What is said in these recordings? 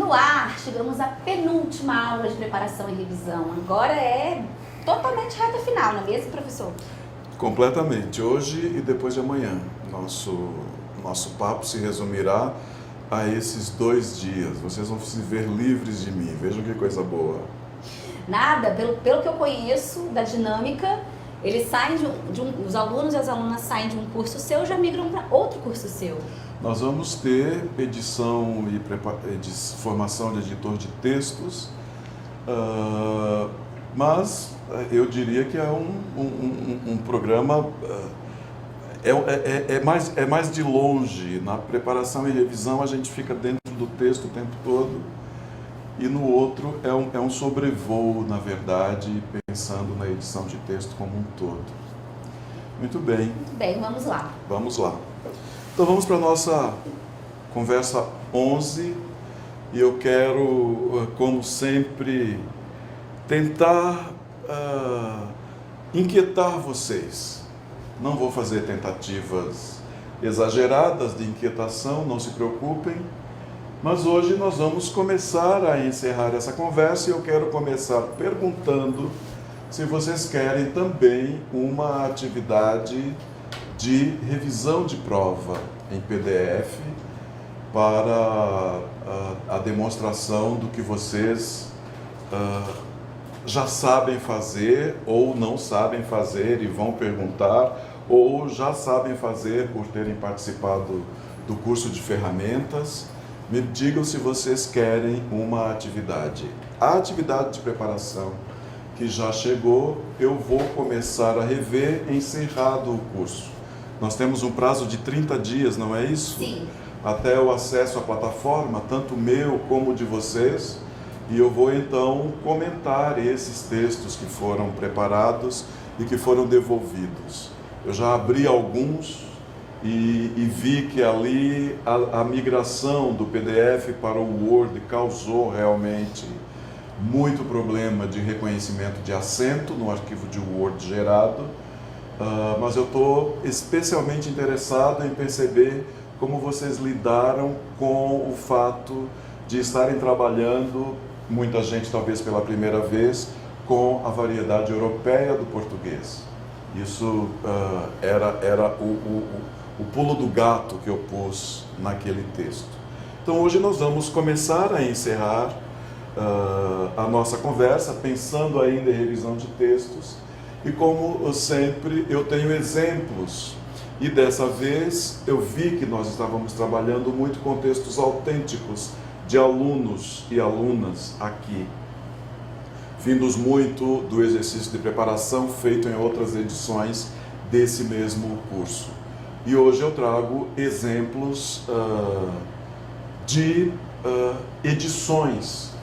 No ar, chegamos à penúltima aula de preparação e revisão. Agora é totalmente reta final, não é mesmo, professor? Completamente. Hoje e depois de amanhã. Nosso papo se resumirá a esses 2 dias. Vocês vão se ver livres de mim. Vejam que coisa boa. Nada, pelo que eu conheço da dinâmica, eles saem os alunos e as alunas saem de um curso seu e já migram para outro curso seu. Nós vamos ter edição e formação de editor de textos, mas eu diria que é um programa, é mais de longe. Na preparação e revisão a gente fica dentro do texto o tempo todo, e no outro é um sobrevoo, na verdade, pensando na edição de texto como um todo. Muito bem. Muito bem, vamos lá. Vamos lá. Então vamos para a nossa conversa 11, e eu quero, como sempre, tentar inquietar vocês. Não vou fazer tentativas exageradas de inquietação, não se preocupem, mas hoje nós vamos começar a encerrar essa conversa e eu quero começar perguntando se vocês querem também uma atividade de revisão de prova em PDF para a demonstração do que vocês já sabem fazer ou não sabem fazer e vão perguntar, ou já sabem fazer por terem participado do curso de ferramentas. Me digam se vocês querem uma atividade. A atividade de preparação que já chegou, eu vou começar a rever encerrado o curso. Nós temos um prazo de 30 dias, não é isso? Sim. Até o acesso à plataforma, tanto meu como de vocês, e eu vou então comentar esses textos que foram preparados e que foram devolvidos. Eu já abri alguns e vi que ali a migração do PDF para o Word causou realmente muito problema de reconhecimento de acento no arquivo de Word gerado. Mas eu estou especialmente interessado em perceber como vocês lidaram com o fato de estarem trabalhando, muita gente talvez pela primeira vez, com a variedade europeia do português. Isso era o pulo do gato que eu pus naquele texto. Então hoje nós vamos começar a encerrar a nossa conversa, pensando ainda em revisão de textos. E como sempre, eu tenho exemplos. E dessa vez eu vi que nós estávamos trabalhando muito com textos autênticos de alunos e alunas aqui, vindos muito do exercício de preparação feito em outras edições desse mesmo curso. E hoje eu trago exemplos de edições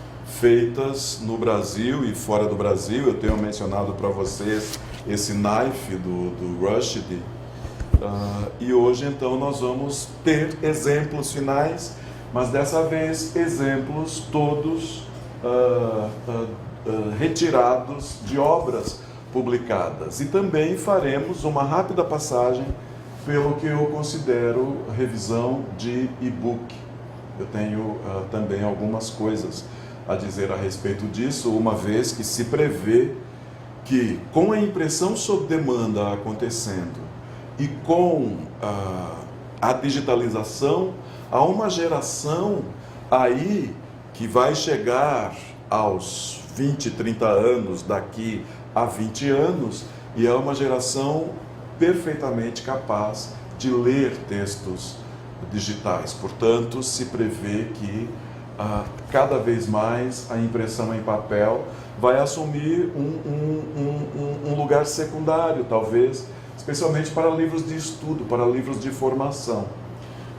feitas no Brasil e fora do Brasil. Eu tenho mencionado para vocês esse Knife do Rushdie, e hoje então nós vamos ter exemplos finais, mas dessa vez exemplos todos retirados de obras publicadas, e também faremos uma rápida passagem pelo que eu considero revisão de e-book. Eu tenho também algumas coisas a dizer a respeito disso, uma vez que se prevê que, com a impressão sob demanda acontecendo e com a digitalização, há uma geração aí que vai chegar aos 20, 30 anos, daqui a 20 anos, e é uma geração perfeitamente capaz de ler textos digitais. Portanto, se prevê que cada vez mais a impressão em papel vai assumir um lugar secundário, talvez, especialmente para livros de estudo, para livros de formação.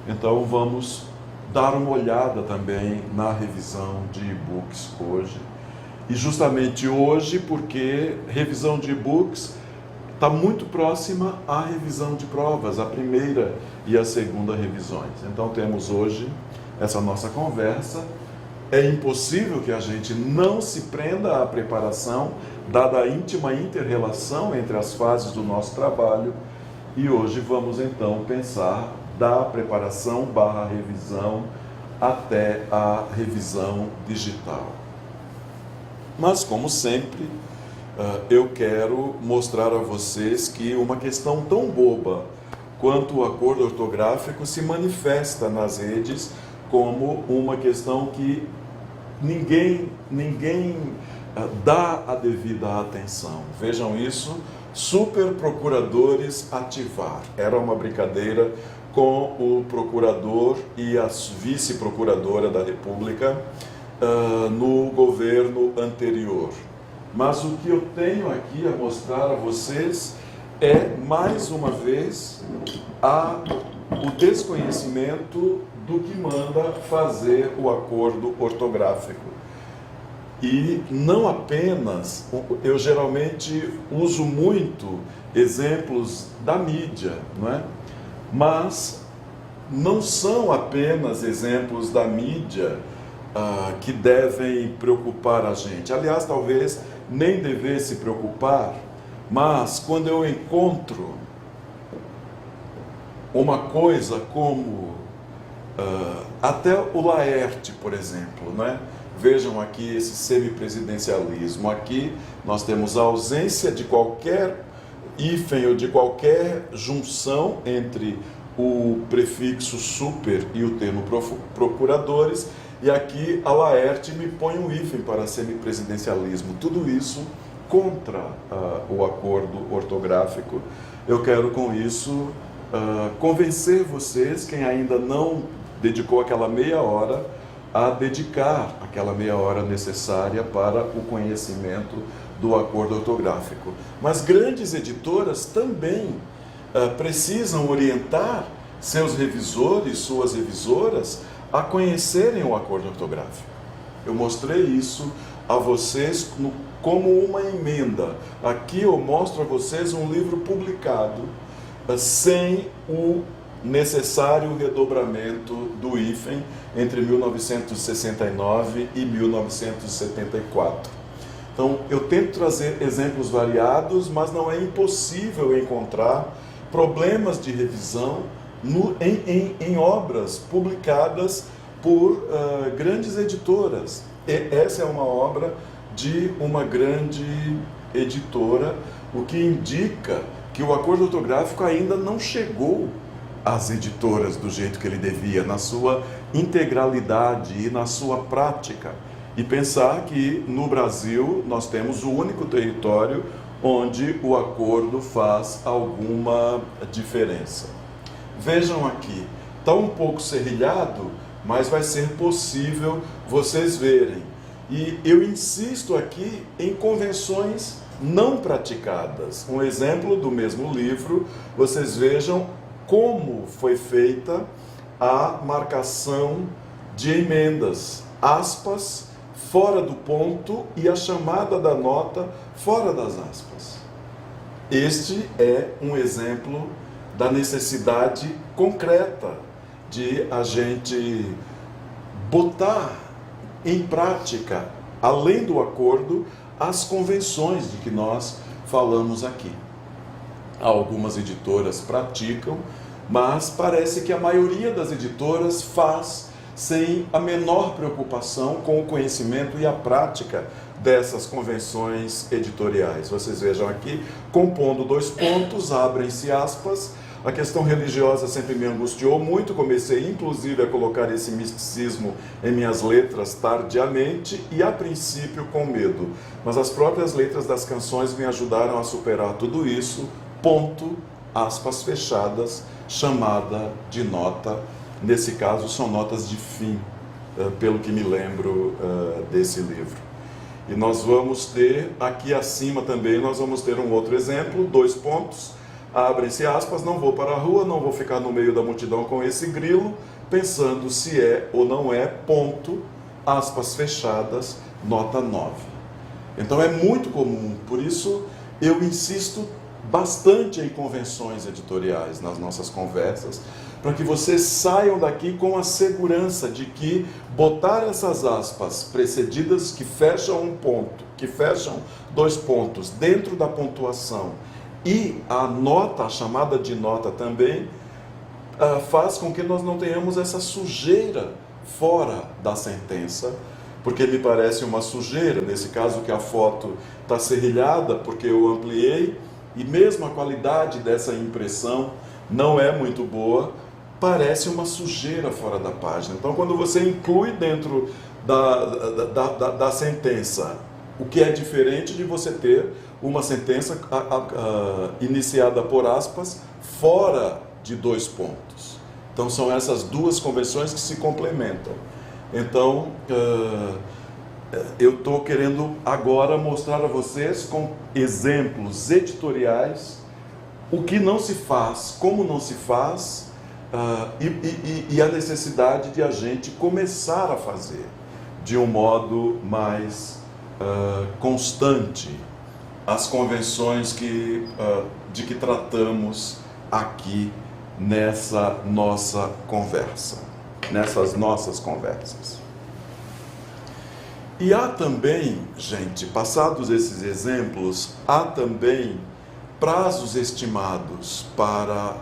Então vamos dar uma olhada também na revisão de e-books hoje. E justamente hoje, porque revisão de e-books está muito próxima à revisão de provas, a primeira e a segunda revisões. Então temos hoje essa nossa conversa. É impossível que a gente não se prenda à preparação, dada a íntima inter-relação entre as fases do nosso trabalho, e hoje vamos então pensar da preparação / revisão até a revisão digital. Mas, como sempre, eu quero mostrar a vocês que uma questão tão boba quanto o acordo ortográfico se manifesta nas redes como uma questão que ninguém dá a devida atenção. Vejam isso, super procuradores ativar. Era uma brincadeira com o procurador e a vice-procuradora da República no governo anterior. Mas o que eu tenho aqui a mostrar a vocês é, mais uma vez, o desconhecimento do que manda fazer o acordo ortográfico. E não apenas, eu geralmente uso muito exemplos da mídia, não é? Mas não são apenas exemplos da mídia que devem preocupar a gente. Aliás, talvez nem devesse preocupar, mas quando eu encontro uma coisa como até o Laerte, por exemplo, né? Vejam aqui esse semipresidencialismo. Aqui nós temos a ausência de qualquer hífen ou de qualquer junção entre o prefixo super e o termo procuradores, e aqui a Laerte me põe um hífen para semipresidencialismo. Tudo isso contra o acordo ortográfico. Eu quero com isso convencer vocês, quem ainda não dedicou aquela meia hora, a dedicar aquela meia hora necessária para o conhecimento do acordo ortográfico. Mas grandes editoras também precisam orientar seus revisores, suas revisoras, a conhecerem o acordo ortográfico. Eu mostrei isso a vocês como uma emenda. Aqui eu mostro a vocês um livro publicado sem o necessário redobramento do hífen entre 1969 e 1974. Então, eu tento trazer exemplos variados, mas não é impossível encontrar problemas de revisão em obras publicadas por grandes editoras. E essa é uma obra de uma grande editora, o que indica que o acordo ortográfico ainda não chegou às editoras do jeito que ele devia, na sua integralidade e na sua prática. E pensar que no Brasil nós temos o único território onde o acordo faz alguma diferença. Vejam aqui, está um pouco serrilhado, mas vai ser possível vocês verem. E eu insisto aqui em convenções não praticadas. Um exemplo do mesmo livro, vocês vejam como foi feita a marcação de emendas, aspas, fora do ponto e a chamada da nota fora das aspas. Este é um exemplo da necessidade concreta de a gente botar em prática, além do acordo, as convenções de que nós falamos aqui. Algumas editoras praticam, mas parece que a maioria das editoras faz sem a menor preocupação com o conhecimento e a prática dessas convenções editoriais. Vocês vejam aqui, compondo dois pontos, abrem-se aspas. A questão religiosa sempre me angustiou muito, comecei inclusive a colocar esse misticismo em minhas letras tardiamente e a princípio com medo. Mas as próprias letras das canções me ajudaram a superar tudo isso, ponto, aspas fechadas, chamada de nota. Nesse caso são notas de fim, pelo que me lembro desse livro. E nós vamos ter, aqui acima também, nós vamos ter um outro exemplo, dois pontos, abrem-se aspas, não vou para a rua, não vou ficar no meio da multidão com esse grilo, pensando se é ou não é, ponto, aspas fechadas, nota 9. Então é muito comum, por isso eu insisto bastante em convenções editoriais nas nossas conversas, para que vocês saiam daqui com a segurança de que botar essas aspas precedidas que fecham um ponto, que fecham dois pontos dentro da pontuação e a nota, a chamada de nota também, faz com que nós não tenhamos essa sujeira fora da sentença, porque me parece uma sujeira, nesse caso que a foto está serrilhada, porque eu ampliei, e mesmo a qualidade dessa impressão não é muito boa, parece uma sujeira fora da página. Então, quando você inclui dentro da sentença, o que é diferente de você ter uma sentença iniciada por aspas, fora de 2 pontos. Então, são essas duas convenções que se complementam. Então, eu estou querendo agora mostrar a vocês com exemplos editoriais o que não se faz, como não se faz, e a necessidade de a gente começar a fazer de um modo mais constante as convenções de que tratamos aqui nessa nossa conversa, nessas nossas conversas. E há também, gente, passados esses exemplos, há também prazos estimados para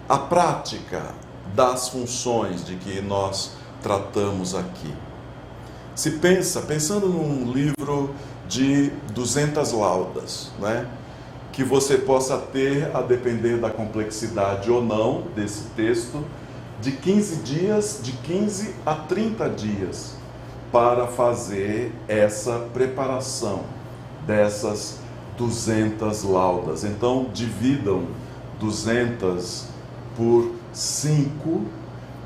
a prática das funções de que nós tratamos aqui. Se pensando num livro de 200 laudas, né, que você possa ter, a depender da complexidade ou não desse texto, de 15 a 30 dias para fazer essa preparação dessas 200 laudas. Então, dividam 200 por 5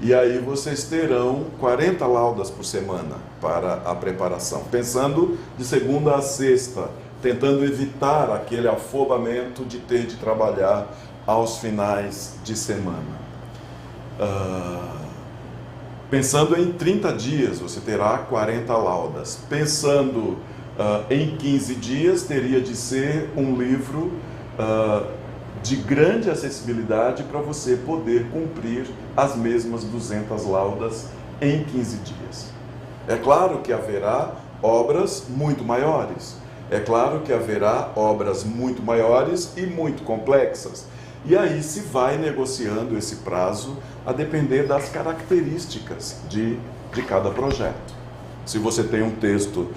e aí vocês terão 40 laudas por semana para a preparação. Pensando de segunda a sexta, tentando evitar aquele afobamento de ter de trabalhar aos finais de semana. Pensando em 30 dias, você terá 40 laudas. Pensando em 15 dias, teria de ser um livro de grande acessibilidade para você poder cumprir as mesmas 200 laudas em 15 dias. É claro que haverá obras muito maiores. É claro que haverá obras muito maiores e muito complexas. E aí se vai negociando esse prazo a depender das características de cada projeto. Se você tem um texto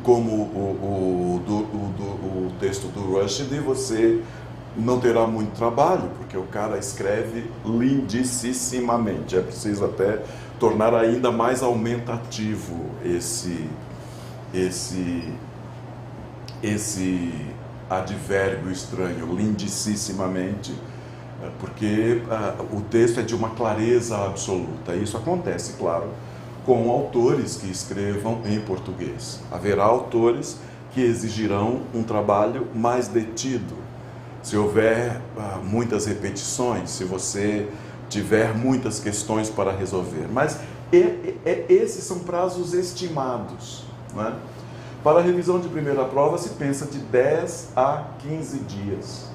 como o texto do Rushdie, você não terá muito trabalho, porque o cara escreve lindissimamente. É preciso até tornar ainda mais aumentativo esse advérbio estranho, lindissimamente, porque o texto é de uma clareza absoluta. Isso acontece, claro, com autores que escrevam em português. Haverá autores que exigirão um trabalho mais detido. Se houver muitas repetições, se você tiver muitas questões para resolver. Mas esses são prazos estimados, não é? Para a revisão de primeira prova se pensa de 10 a 15 dias.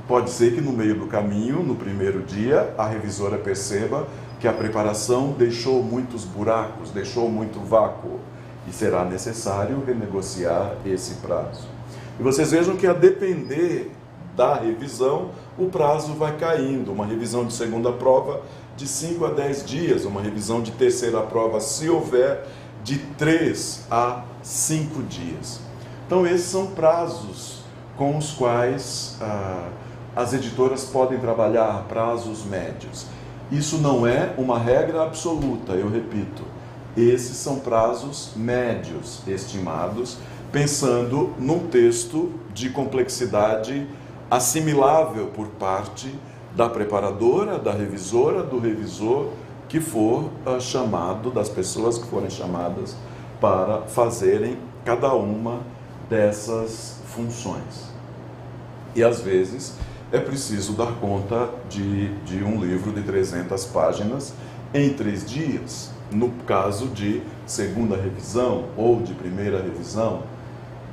Pode ser que no meio do caminho, no primeiro dia, a revisora perceba que a preparação deixou muitos buracos, deixou muito vácuo, e será necessário renegociar esse prazo. E vocês vejam que a depender da revisão, o prazo vai caindo. Uma revisão de segunda prova de 5 a 10 dias, uma revisão de terceira prova, se houver, de 3 a 5 dias. Então esses são prazos com os quais as editoras podem trabalhar, prazos médios. Isso não é uma regra absoluta, eu repito. Esses são prazos médios estimados, pensando num texto de complexidade assimilável por parte da preparadora, da revisora, do revisor, que for chamado, das pessoas que forem chamadas para fazerem cada uma dessas funções. E às vezes é preciso dar conta de um livro de 300 páginas em 3 dias, no caso de segunda revisão ou de primeira revisão.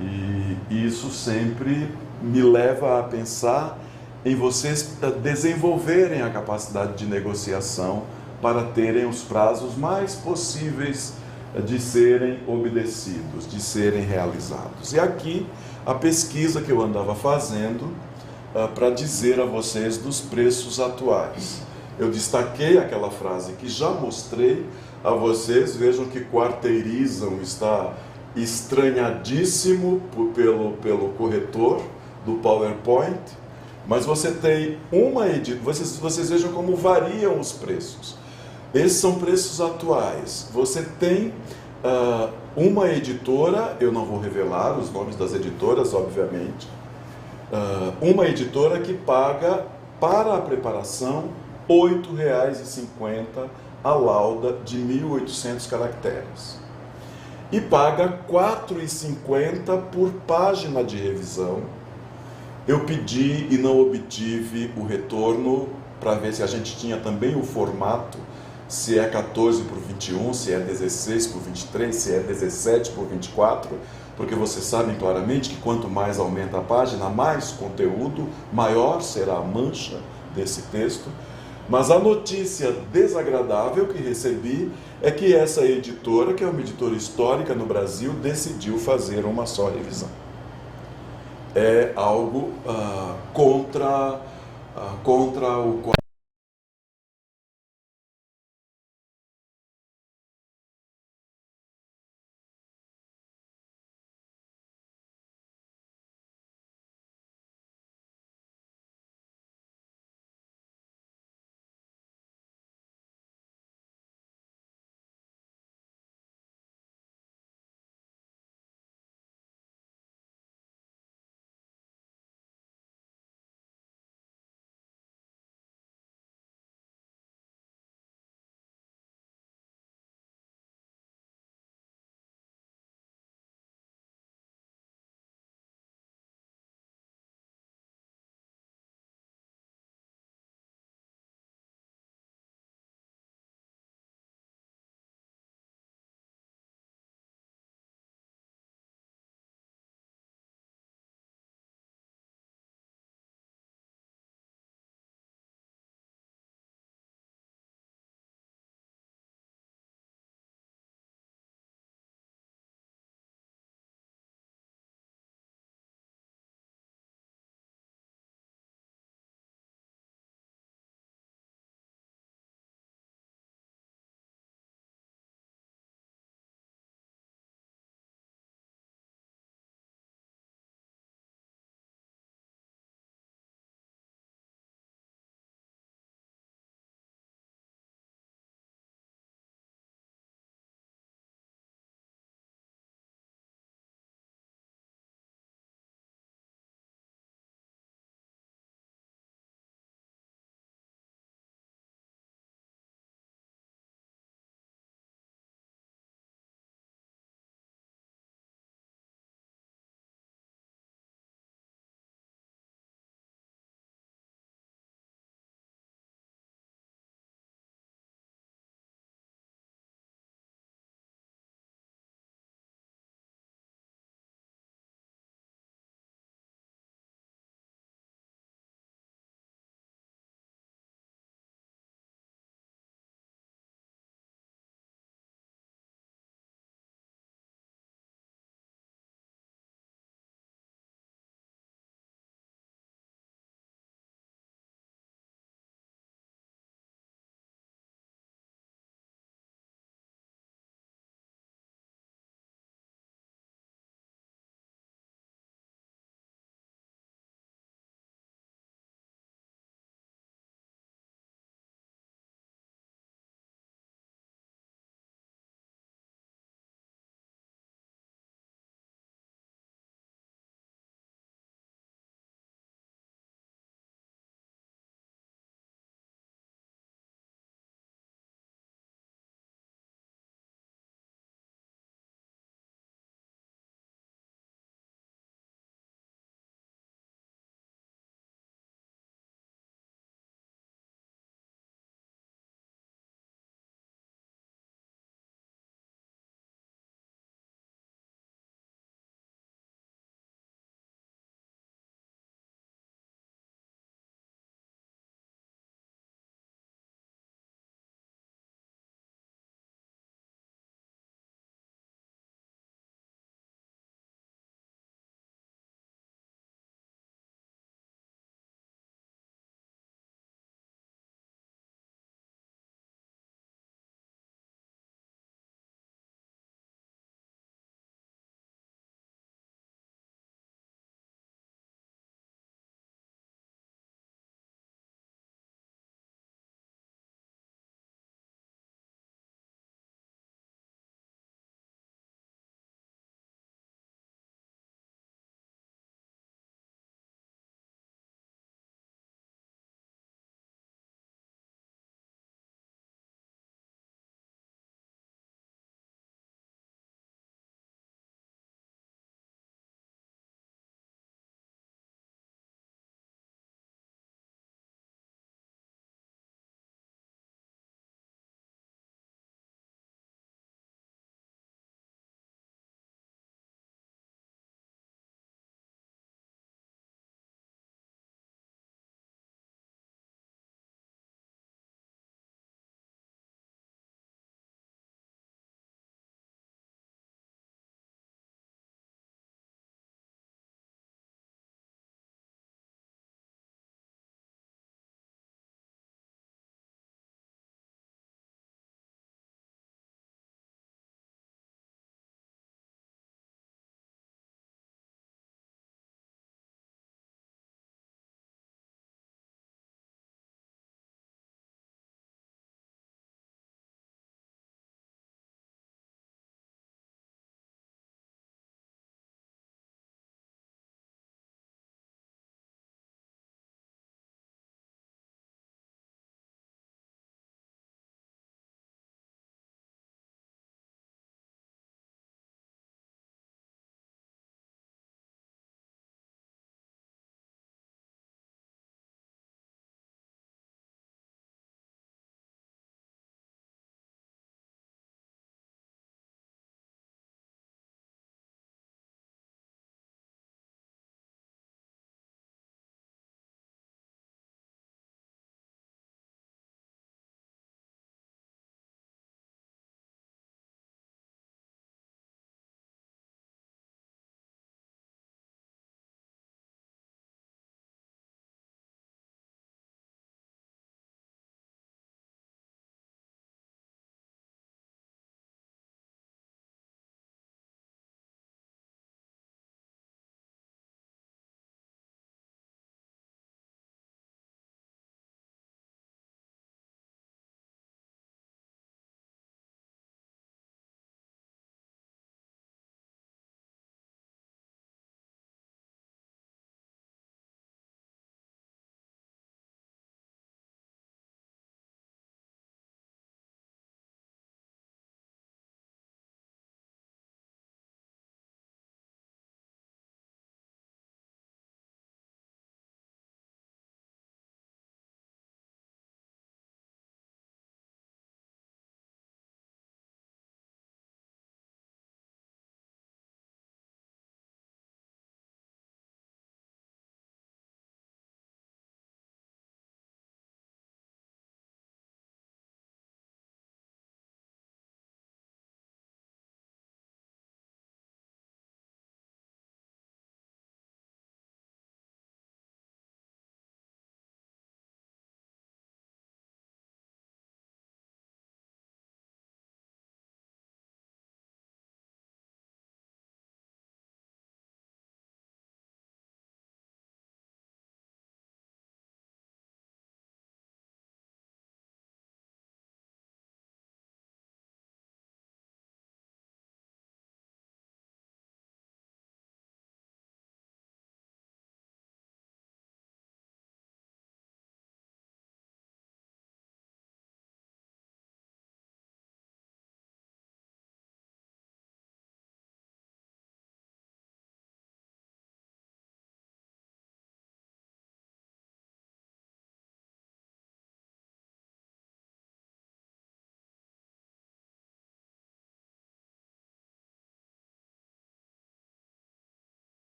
E isso sempre me leva a pensar em vocês desenvolverem a capacidade de negociação para terem os prazos mais possíveis de serem obedecidos, de serem realizados. E aqui a pesquisa que eu andava fazendo para dizer a vocês dos preços atuais. Eu destaquei aquela frase que já mostrei a vocês. Vejam que quarteirizam está estranhadíssimo pelo corretor do PowerPoint, mas você tem uma editora, vocês vejam como variam os preços. Esses são preços atuais. Você tem uma editora, eu não vou revelar os nomes das editoras, obviamente, uma editora que paga para a preparação R$ 8,50 a lauda de 1.800 caracteres. E paga R$ 4,50 por página de revisão. Eu pedi e não obtive o retorno para ver se a gente tinha também o formato, se é 14 por 21, se é 16 por 23, se é 17 por 24, porque vocês sabem claramente que quanto mais aumenta a página, mais conteúdo, maior será a mancha desse texto. Mas a notícia desagradável que recebi é que essa editora, que é uma editora histórica no Brasil, decidiu fazer uma só revisão. É algo contra o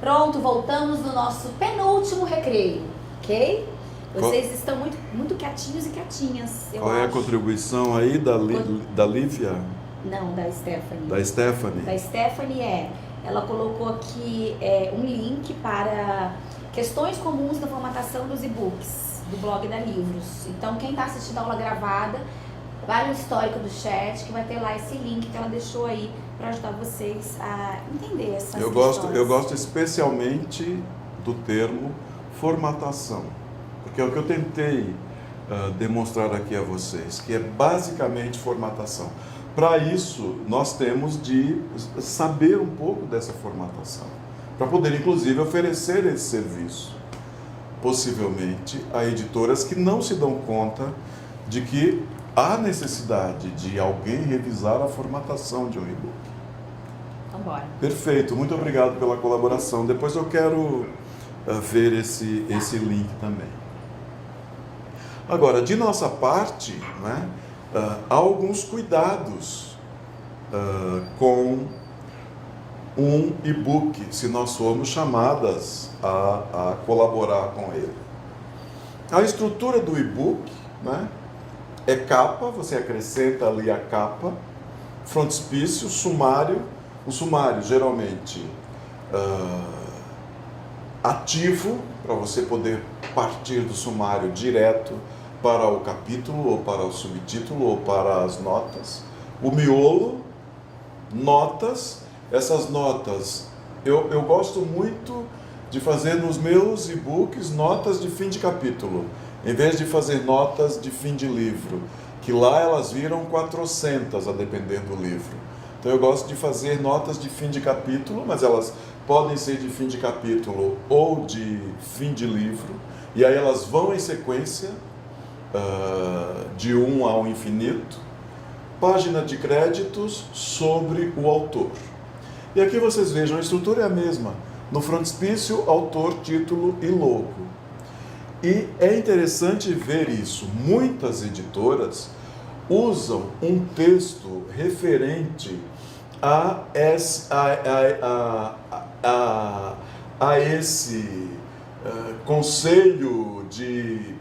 Pronto, voltamos no nosso penúltimo recreio, ok? Vocês estão muito quietinhos e quietinhas, eu Qual é a acho. contribuição aí da Lívia? Não, da Stephanie. Da Stephanie? Da Stephanie ela colocou aqui um link para questões comuns da formatação dos e-books do blog da Livros. Então, quem está assistindo a aula gravada, vai no histórico do chat que vai ter lá esse link que ela deixou aí para ajudar vocês a entender essas questões. Eu gosto especialmente do termo formatação, porque é o que eu tentei demonstrar aqui a vocês, que é basicamente formatação. Para isso, nós temos de saber um pouco dessa formatação, para poder, inclusive, oferecer esse serviço, possivelmente, a editoras que não se dão conta de que há necessidade de alguém revisar a formatação de um e-book. Então, bora. Perfeito, muito obrigado pela colaboração. Depois eu quero ver esse link também. Agora, de nossa parte, né, há alguns cuidados com um e-book, se nós formos chamadas a colaborar com ele. A estrutura do e-book, né, é capa, você acrescenta ali a capa, frontispício, sumário. O sumário geralmente ativo, para você poder partir do sumário direto para o capítulo, ou para o subtítulo, ou para as notas. O miolo, notas. Essas notas, eu gosto muito de fazer nos meus e-books notas de fim de capítulo, em vez de fazer notas de fim de livro, que lá elas viram 400 a depender do livro. Então eu gosto de fazer notas de fim de capítulo, mas elas podem ser de fim de capítulo ou de fim de livro, e aí elas vão em sequência, de 1 ao infinito, página de créditos sobre o autor. E aqui vocês vejam, a estrutura é a mesma, no frontispício, autor, título e logo. E é interessante ver isso. Muitas editoras usam um texto referente a esse conselho de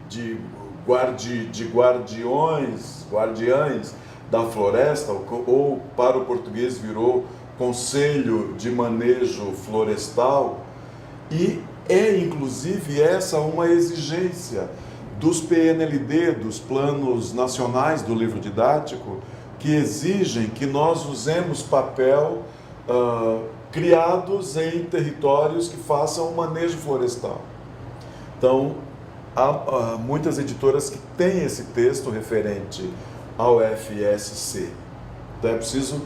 guardiães da floresta, ou para o português virou Conselho de Manejo Florestal, e é inclusive essa uma exigência dos PNLD, dos Planos Nacionais do Livro Didático, que exigem que nós usemos papel criados em territórios que façam manejo florestal. Então, há muitas editoras que têm esse texto referente ao FSC. Então é preciso...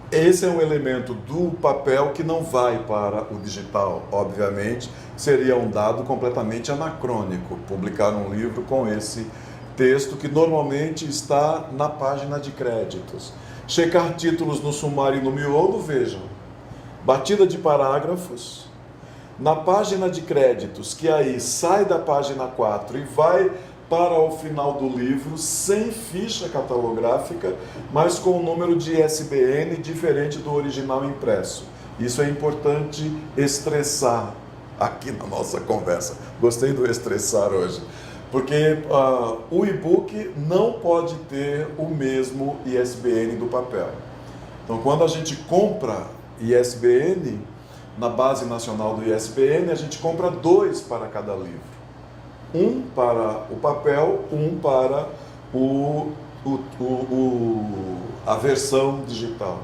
Esse é um elemento do papel que não vai para o digital, obviamente. Seria um dado completamente anacrônico publicar um livro com esse texto que normalmente está na página de créditos. Checar títulos no sumário e no miolo, vejam. Batida de parágrafos. Na página de créditos, que aí sai da página 4 e vai para o final do livro, sem ficha catalográfica, mas com o número de ISBN diferente do original impresso. Isso é importante estressar aqui na nossa conversa. Gostei do estressar hoje. Porque o e-book não pode ter o mesmo ISBN do papel. Então, quando a gente compra ISBN, na base nacional do ISBN, a gente compra 2 para cada livro. Um para o papel, um para a versão digital.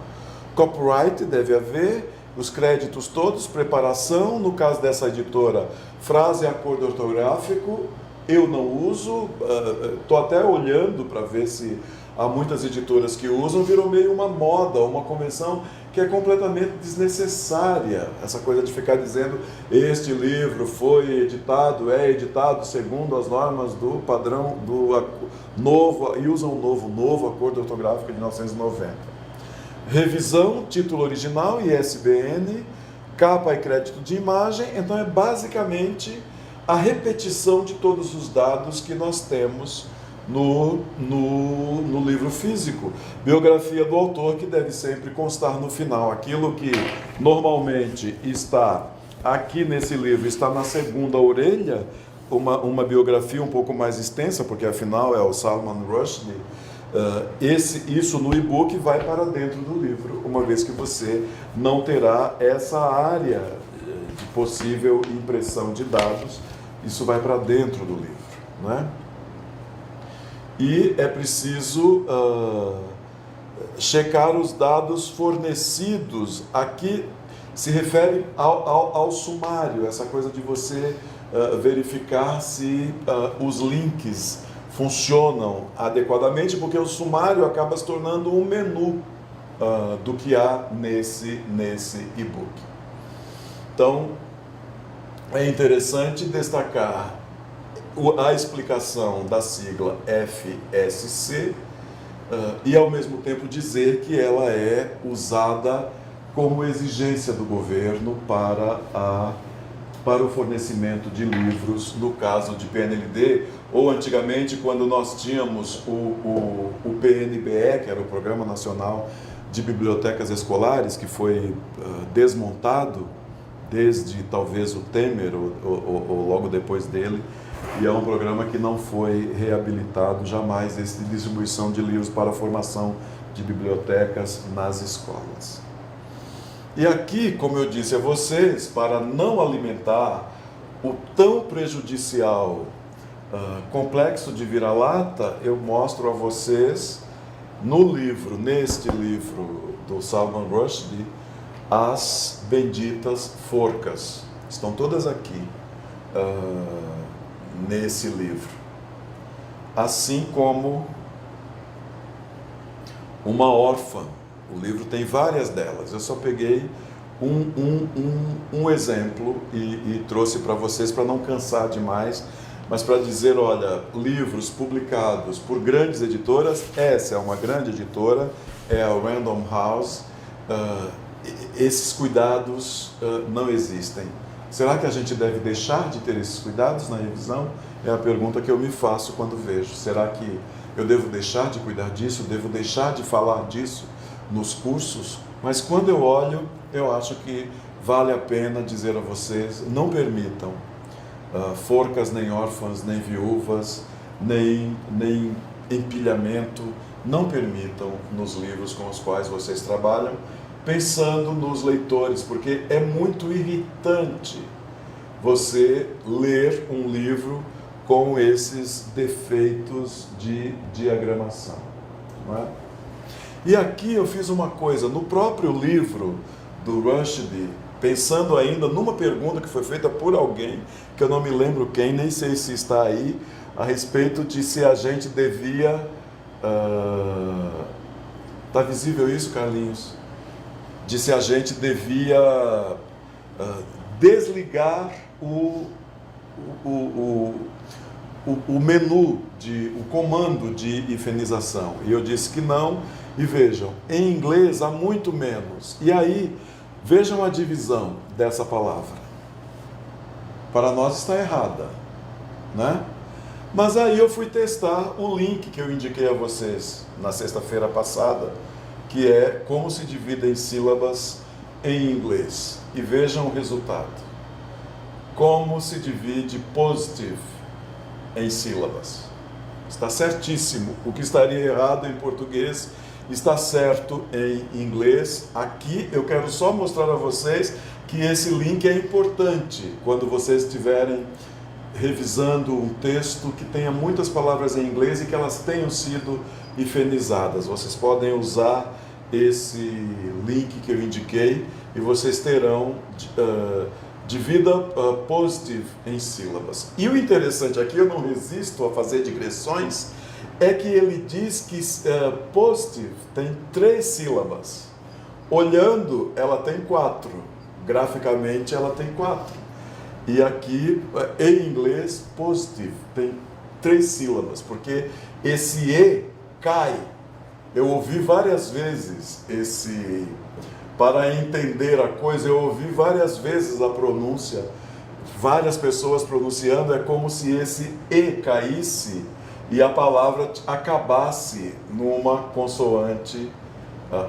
Copyright deve haver, os créditos todos, preparação, no caso dessa editora, frase e acordo ortográfico, eu não uso, estou até olhando para ver se há muitas editoras que usam, virou meio uma moda, uma convenção que é completamente desnecessária, essa coisa de ficar dizendo este livro é editado segundo as normas do padrão do novo, e usam o novo acordo ortográfico de 1990. Revisão, título original, ISBN, capa e crédito de imagem, então é basicamente a repetição de todos os dados que nós temos no livro físico. Biografia do autor, que deve sempre constar no final. Aquilo que normalmente está aqui nesse livro está na segunda orelha uma biografia um pouco mais extensa, porque afinal é o Salman Rushdie. Isso no e-book vai para dentro do livro, uma vez que você não terá essa área de possível impressão de dados, isso vai para dentro do livro, né? E é preciso checar os dados fornecidos. Aqui se refere ao sumário, essa coisa de você verificar se os links funcionam adequadamente, porque o sumário acaba se tornando um menu do que há nesse e-book. Então, é interessante destacar a explicação da sigla FSC e, ao mesmo tempo, dizer que ela é usada como exigência do governo para o fornecimento de livros, no caso de PNLD, ou antigamente, quando nós tínhamos o PNBE, que era o Programa Nacional de Bibliotecas Escolares, que foi desmontado desde talvez o Temer, ou logo depois dele, e é um programa que não foi reabilitado jamais, esse de distribuição de livros para a formação de bibliotecas nas escolas. E aqui, como eu disse a vocês, para não alimentar o tão prejudicial complexo de vira-lata, eu mostro a vocês neste livro do Salman Rushdie, as benditas forcas. Estão todas aqui nesse livro. Assim como uma órfã. O livro tem várias delas. Eu só peguei um exemplo e trouxe para vocês para não cansar demais, mas para dizer, olha, livros publicados por grandes editoras, essa é uma grande editora, é a Random House, esses cuidados não existem. Será que a gente deve deixar de ter esses cuidados na revisão? É a pergunta que eu me faço quando vejo. Será que eu devo deixar de cuidar disso? Devo deixar de falar disso nos cursos? Mas quando eu olho, eu acho que vale a pena dizer a vocês, não permitam forcas, nem órfãs, nem viúvas, nem empilhamento, não permitam nos livros com os quais vocês trabalham, pensando nos leitores, porque é muito irritante você ler um livro com esses defeitos de diagramação, não é? E aqui eu fiz uma coisa, no próprio livro do Rushdie, pensando ainda numa pergunta que foi feita por alguém, que eu não me lembro quem, nem sei se está aí, a respeito de se a gente devia... Está visível isso, Carlinhos? De se a gente devia desligar o menu, o comando de hifenização. E eu disse que não. E vejam, em inglês há muito menos. E aí, vejam a divisão dessa palavra. Para nós está errada, né? Mas aí eu fui testar o link que eu indiquei a vocês na sexta-feira passada, que é como se dividem sílabas em inglês. E vejam o resultado. Como se divide positive em sílabas. Está certíssimo. O que estaria errado em português está certo em inglês. Aqui eu quero só mostrar a vocês que esse link é importante quando vocês estiverem revisando um texto que tenha muitas palavras em inglês e que elas tenham sido hifenizadas. Vocês podem usar esse link que eu indiquei e vocês terão divida positive em sílabas. E o interessante aqui, eu não resisto a fazer digressões, é que ele diz que positive tem 3 sílabas. Olhando, ela tem 4. Graficamente, ela tem 4. E aqui, em inglês, positive tem 3 sílabas, porque esse E cai. Eu ouvi várias vezes para entender a coisa, eu ouvi várias vezes a pronúncia, várias pessoas pronunciando, é como se esse E caísse e a palavra acabasse numa consoante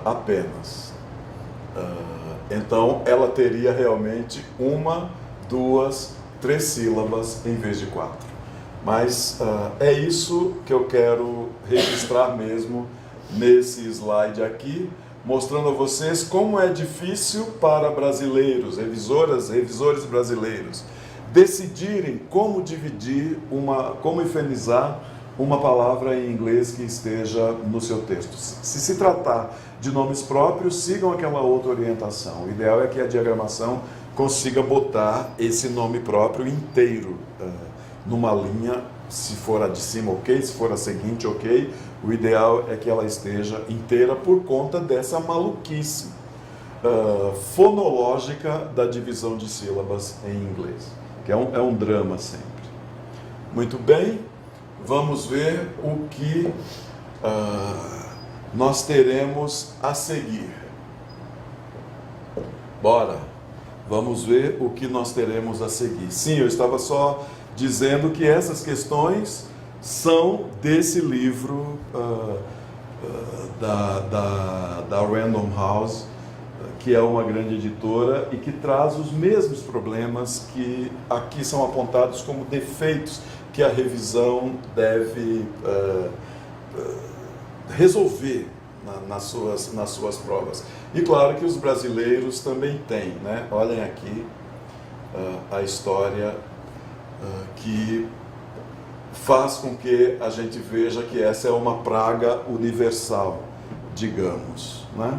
apenas. Então, ela teria realmente 1, 2, 3 sílabas em vez de 4. Mas é isso que eu quero registrar mesmo nesse slide aqui, mostrando a vocês como é difícil para brasileiros, revisores brasileiros, decidirem como dividir, como efemizar uma palavra em inglês que esteja no seu texto. Se tratar de nomes próprios, sigam aquela outra orientação. O ideal é que a diagramação consiga botar esse nome próprio inteiro numa linha, se for a de cima, ok, se for a seguinte, ok. O ideal é que ela esteja inteira por conta dessa maluquice fonológica da divisão de sílabas em inglês, que é um drama sempre. Muito bem, vamos ver o que nós teremos a seguir. Bora, vamos ver o que nós teremos a seguir. Sim, eu estava só dizendo que essas questões são desse livro da Random House, que é uma grande editora e que traz os mesmos problemas que aqui são apontados como defeitos que a revisão deve resolver nas suas provas. E claro que os brasileiros também têm, né? Olhem aqui a história que faz com que a gente veja que essa é uma praga universal, digamos, né?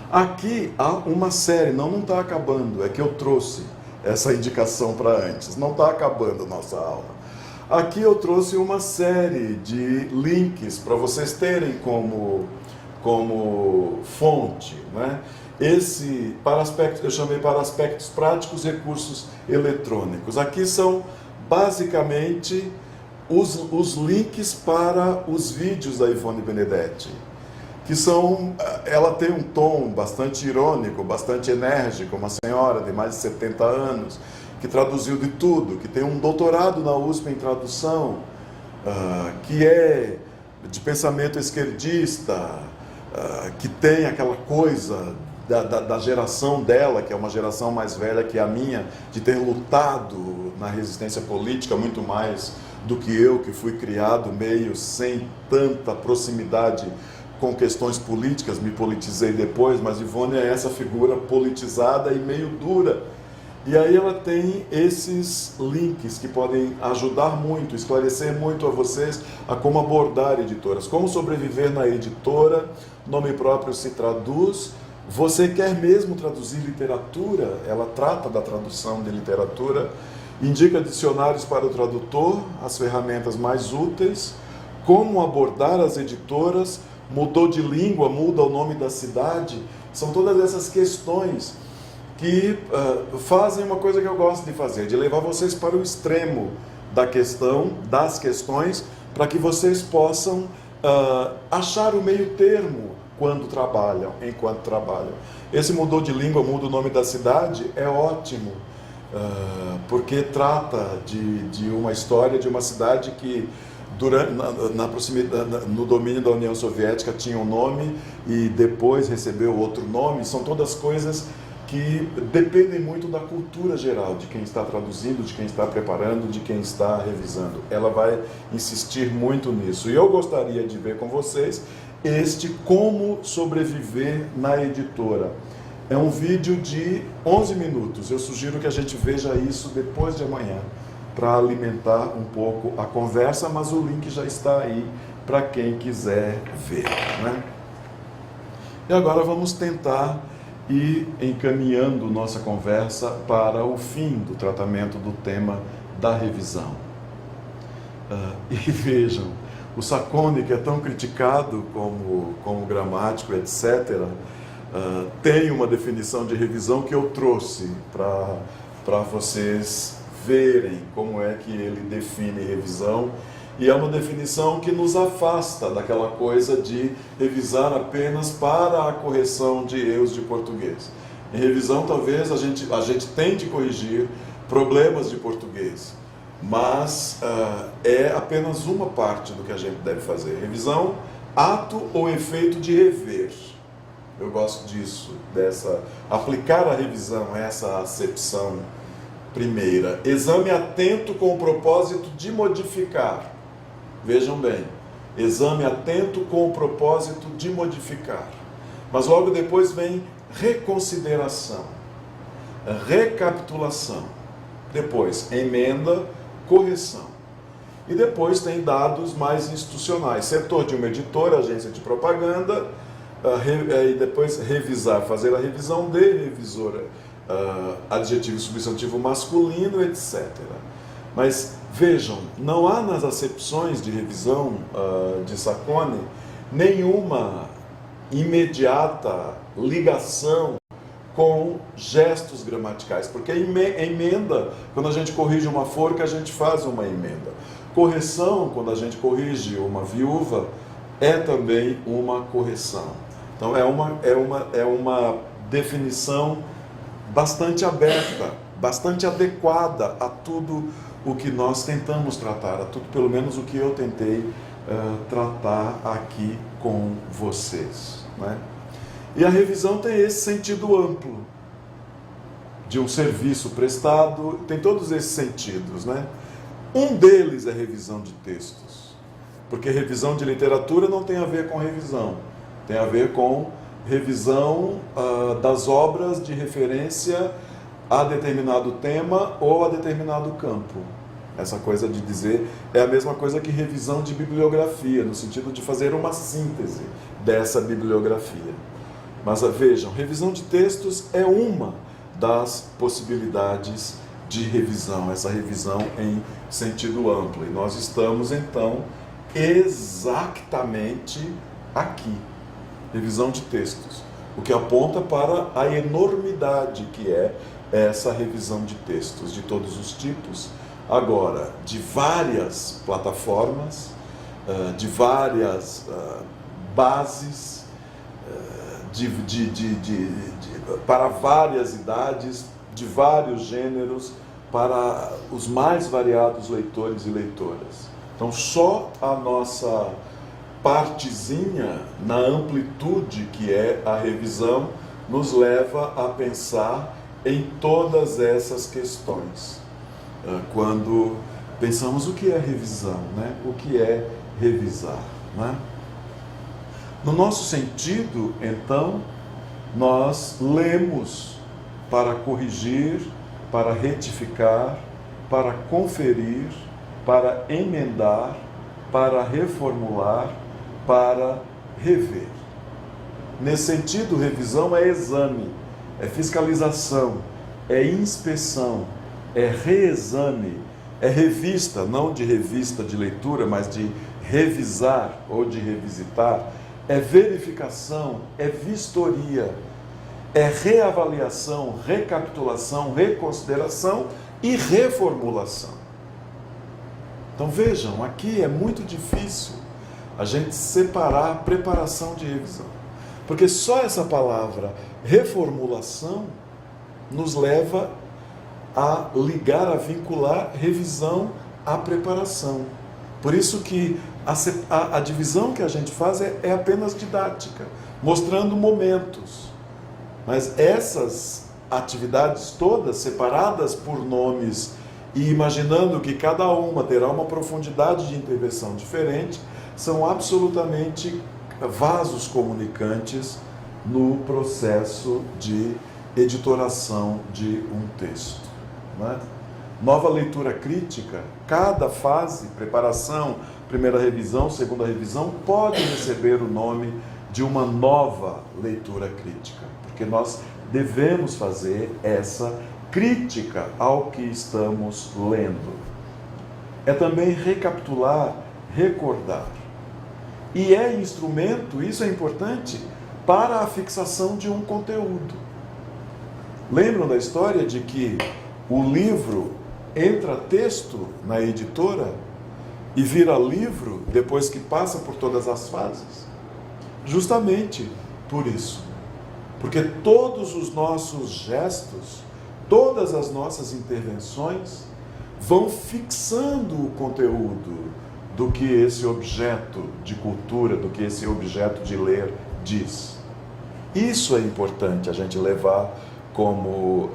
Aqui há uma série, não está acabando, é que eu trouxe essa indicação para antes, não está acabando a nossa aula. Aqui eu trouxe uma série de links para vocês terem como fonte, né? Eu chamei para aspectos práticos, recursos eletrônicos. Aqui são basicamente os links para os vídeos da Ivone Benedetti, que ela tem um tom bastante irônico, bastante enérgico, uma senhora de mais de 70 anos, que traduziu de tudo, que tem um doutorado na USP em tradução, que é de pensamento esquerdista, que tem aquela coisa da geração dela, que é uma geração mais velha que a minha, de ter lutado na resistência política muito mais do que eu, que fui criado meio sem tanta proximidade com questões políticas, me politizei depois, mas Ivone é essa figura politizada e meio dura. E aí ela tem esses links que podem ajudar muito, esclarecer muito a vocês a como abordar editoras, como sobreviver na editora, nome próprio se traduz. Você quer mesmo traduzir literatura? Ela trata da tradução de literatura, indica dicionários para o tradutor, as ferramentas mais úteis, como abordar as editoras, mudou de língua, muda o nome da cidade. São todas essas questões que fazem uma coisa que eu gosto de fazer, de levar vocês para o extremo das questões, para que vocês possam achar o meio termo enquanto trabalham. Esse mudou de língua, muda o nome da cidade, é ótimo, porque trata de uma história de uma cidade que no domínio da União Soviética tinha um nome e depois recebeu outro nome. São todas coisas que dependem muito da cultura geral, de quem está traduzindo, de quem está preparando, de quem está revisando. Ela vai insistir muito nisso. E eu gostaria de ver com vocês como sobreviver na editora. É um vídeo de 11 minutos. Eu sugiro que a gente veja isso depois de amanhã, para alimentar um pouco a conversa, mas o link já está aí para quem quiser ver, né? E agora vamos tentar ir encaminhando nossa conversa para o fim do tratamento do tema da revisão. E vejam, o Sacconi, que é tão criticado como gramático, etc., tem uma definição de revisão que eu trouxe para vocês verem como é que ele define revisão, e é uma definição que nos afasta daquela coisa de revisar apenas para a correção de erros de português. Em revisão, talvez a gente tente corrigir problemas de português, mas é apenas uma parte do que a gente deve fazer. Revisão, ato ou efeito de rever. eu gosto disso, aplicar a revisão, essa acepção primeira. Exame atento com o propósito de modificar. Vejam bem, exame atento com o propósito de modificar. Mas logo depois vem reconsideração, recapitulação, depois emenda, correção. E depois tem dados mais institucionais, setor de uma editora, agência de propaganda, e depois revisar, fazer a revisão de revisora, adjetivo e substantivo masculino, etc. Mas vejam, não há nas acepções de revisão de Saccone nenhuma imediata ligação com gestos gramaticais, porque a emenda, quando a gente corrige uma forca, a gente faz uma emenda. Correção, quando a gente corrige uma viúva, é também uma correção. Então é uma definição bastante aberta, bastante adequada a tudo o que nós tentamos tratar, a tudo pelo menos o que eu tentei tratar aqui com vocês, né? E a revisão tem esse sentido amplo de um serviço prestado, tem todos esses sentidos, né? Um deles é revisão de textos, porque revisão de literatura não tem a ver com revisão, tem a ver com revisão das obras de referência a determinado tema ou a determinado campo. Essa coisa de dizer é a mesma coisa que revisão de bibliografia, no sentido de fazer uma síntese dessa bibliografia. Mas vejam, revisão de textos é uma das possibilidades de revisão, essa revisão em sentido amplo. E nós estamos, então, exatamente aqui. Revisão de textos, o que aponta para a enormidade que é essa revisão de textos, de todos os tipos, agora, de várias plataformas, de várias bases, para várias idades, de vários gêneros, para os mais variados leitores e leitoras. Então, só a nossa partezinha na amplitude que é a revisão nos leva a pensar em todas essas questões. Quando pensamos o que é revisão, né? O que é revisar, né? No nosso sentido, então, nós lemos para corrigir, para retificar, para conferir, para emendar, para reformular, para rever. Nesse sentido, revisão é exame, é fiscalização, é inspeção, é reexame, é revista, não de revista de leitura, mas de revisar ou de revisitar, é verificação, é vistoria, é reavaliação, recapitulação, reconsideração e reformulação. Então vejam, aqui é muito difícil a gente separar a preparação de revisão, porque só essa palavra reformulação nos leva a ligar, a vincular revisão à preparação. Por isso que a divisão que a gente faz é apenas didática, mostrando momentos. Mas essas atividades todas, separadas por nomes e imaginando que cada uma terá uma profundidade de intervenção diferente, são absolutamente vasos comunicantes no processo de editoração de um texto, né? Nova leitura crítica, cada fase, preparação, primeira revisão, segunda revisão, pode receber o nome de uma nova leitura crítica, porque nós devemos fazer essa crítica ao que estamos lendo. É também recapitular, recordar. E é instrumento, isso é importante, para a fixação de um conteúdo. Lembram da história de que o livro entra texto na editora e vira livro depois que passa por todas as fases? Justamente por isso. Porque todos os nossos gestos, todas as nossas intervenções vão fixando o conteúdo do que esse objeto de cultura, do que esse objeto de ler diz. Isso é importante a gente levar como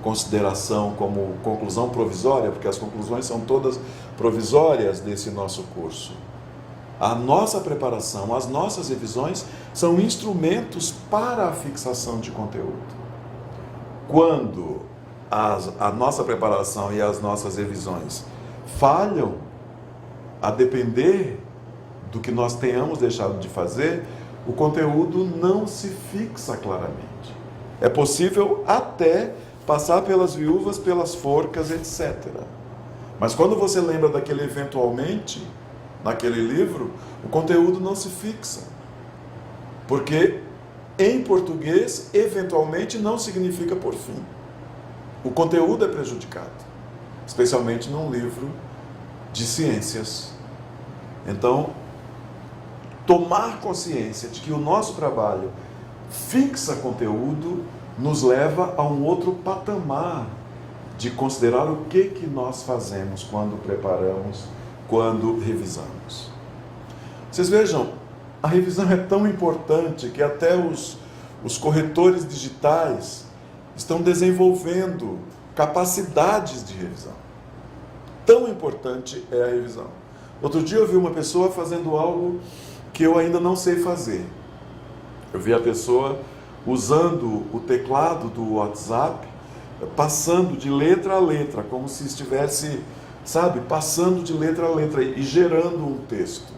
consideração, como conclusão provisória, porque as conclusões são todas provisórias desse nosso curso. A nossa preparação, as nossas revisões são instrumentos para a fixação de conteúdo. Quando a nossa preparação e as nossas revisões falham, a depender do que nós tenhamos deixado de fazer, o conteúdo não se fixa claramente. É possível até passar pelas viúvas, pelas forcas, etc. Mas quando você lembra daquele eventualmente, naquele livro, o conteúdo não se fixa. Porque em português, eventualmente não significa por fim. O conteúdo é prejudicado, especialmente num livro de ciências. Então, tomar consciência de que o nosso trabalho fixa conteúdo nos leva a um outro patamar de considerar o que nós fazemos quando preparamos, quando revisamos. Vocês vejam, a revisão é tão importante que até os corretores digitais estão desenvolvendo capacidades de revisão. Tão importante é a revisão. Outro dia eu vi uma pessoa fazendo algo que eu ainda não sei fazer. Eu vi a pessoa usando o teclado do WhatsApp, passando de letra a letra, como se estivesse, passando de letra a letra e gerando um texto.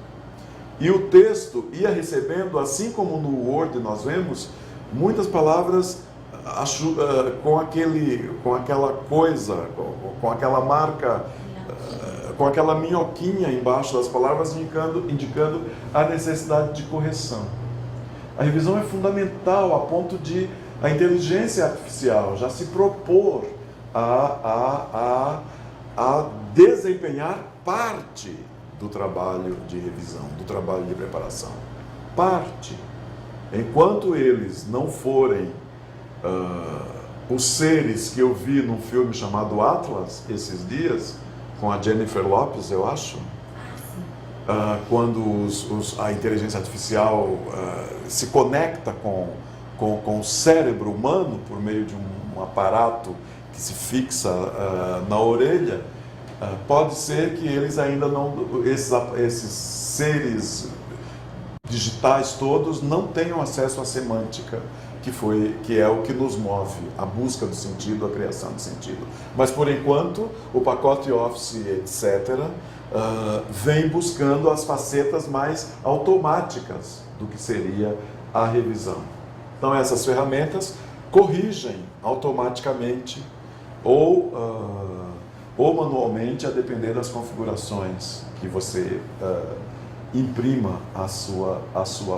E o texto ia recebendo, assim como no Word nós vemos, muitas palavras com aquela coisa, com aquela marca, com aquela minhoquinha embaixo das palavras indicando a necessidade de correção. A revisão é fundamental a ponto de a inteligência artificial já se propor a desempenhar parte do trabalho de revisão, do trabalho de preparação. Parte. Enquanto eles não forem os seres que eu vi num filme chamado Atlas, esses dias, com a Jennifer Lopez, eu acho, quando a inteligência artificial se conecta com o cérebro humano por meio de um aparato que se fixa na orelha, pode ser que eles ainda não, esses seres digitais todos não tenham acesso à semântica, que é o que nos move, a busca do sentido, a criação de sentido. Mas, por enquanto, o pacote Office, etc., vem buscando as facetas mais automáticas do que seria a revisão. Então, essas ferramentas corrigem automaticamente ou manualmente, a depender das configurações que você imprima a sua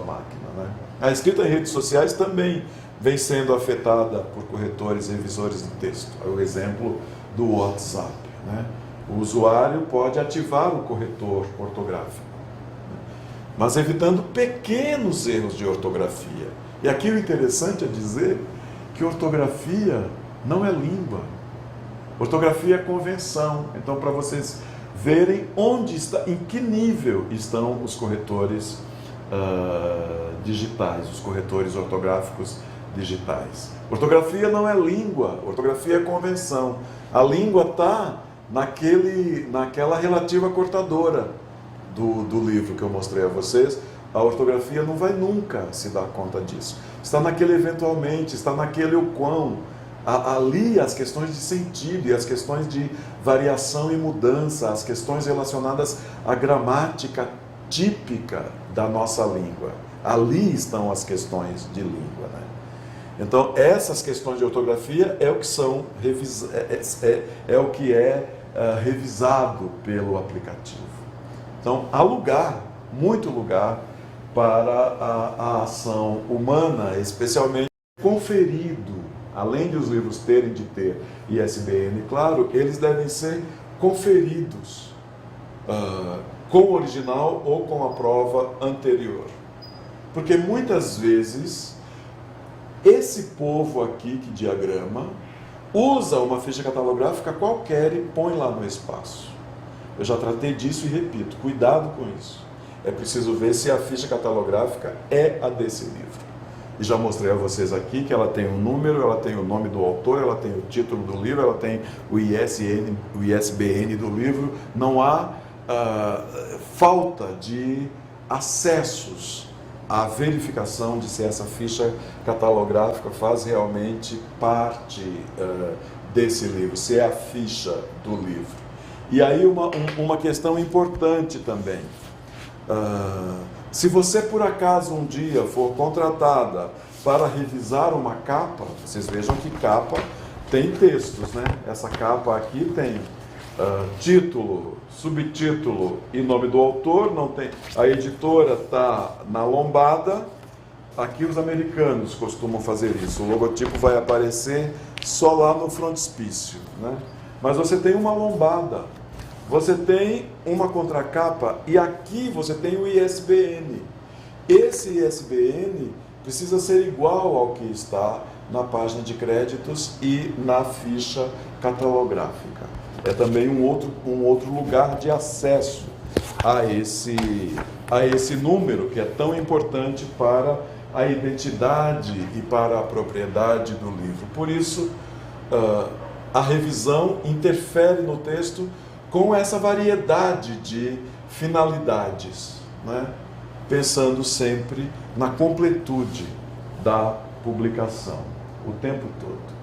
máquina, né? A escrita em redes sociais também vem sendo afetada por corretores e revisores de texto. É o exemplo do WhatsApp, né? O usuário pode ativar o corretor ortográfico, mas evitando pequenos erros de ortografia. E aqui o interessante é dizer que ortografia não é língua. Ortografia é convenção. Então, para vocês verem onde está, em que nível estão os corretores digitais, os corretores ortográficos digitais. Ortografia não é língua, ortografia é convenção. A língua está naquela relativa cortadora do livro que eu mostrei a vocês. A ortografia não vai nunca se dar conta disso. Está naquele eventualmente, está naquele o quão. Ali as questões de sentido e as questões de variação e mudança, as questões relacionadas à gramática típica da nossa língua. Ali estão as questões de língua, né? Então, essas questões de ortografia é o que são revisado pelo aplicativo. Então, há lugar, muito lugar, para a ação humana, especialmente conferido. Além de os livros terem de ter ISBN, claro, eles devem ser conferidos com o original ou com a prova anterior. Porque muitas vezes, esse povo aqui que diagrama, usa uma ficha catalográfica qualquer e põe lá no espaço. Eu já tratei disso e repito, cuidado com isso. É preciso ver se a ficha catalográfica é a desse livro. e já mostrei a vocês aqui que ela tem um número, ela tem o nome do autor, ela tem o título do livro, ela tem o ISBN do livro. Não há falta de acessos à verificação de se essa ficha catalográfica faz realmente parte desse livro, se é a ficha do livro. E aí uma questão importante também. Se você por acaso um dia for contratada para revisar uma capa, vocês vejam que capa tem textos, né? Essa capa aqui tem título, subtítulo e nome do autor, não tem. A editora está na lombada. Aqui os americanos costumam fazer isso. O logotipo vai aparecer só lá no frontispício, né? Mas você tem uma lombada, você tem uma contracapa e aqui você tem o ISBN. Esse ISBN precisa ser igual ao que está na página de créditos e na ficha catalográfica. É também um outro lugar de acesso a esse número que é tão importante para a identidade e para a propriedade do livro. Por isso, a revisão interfere no texto com essa variedade de finalidades, né? Pensando sempre na completude da publicação, o tempo todo.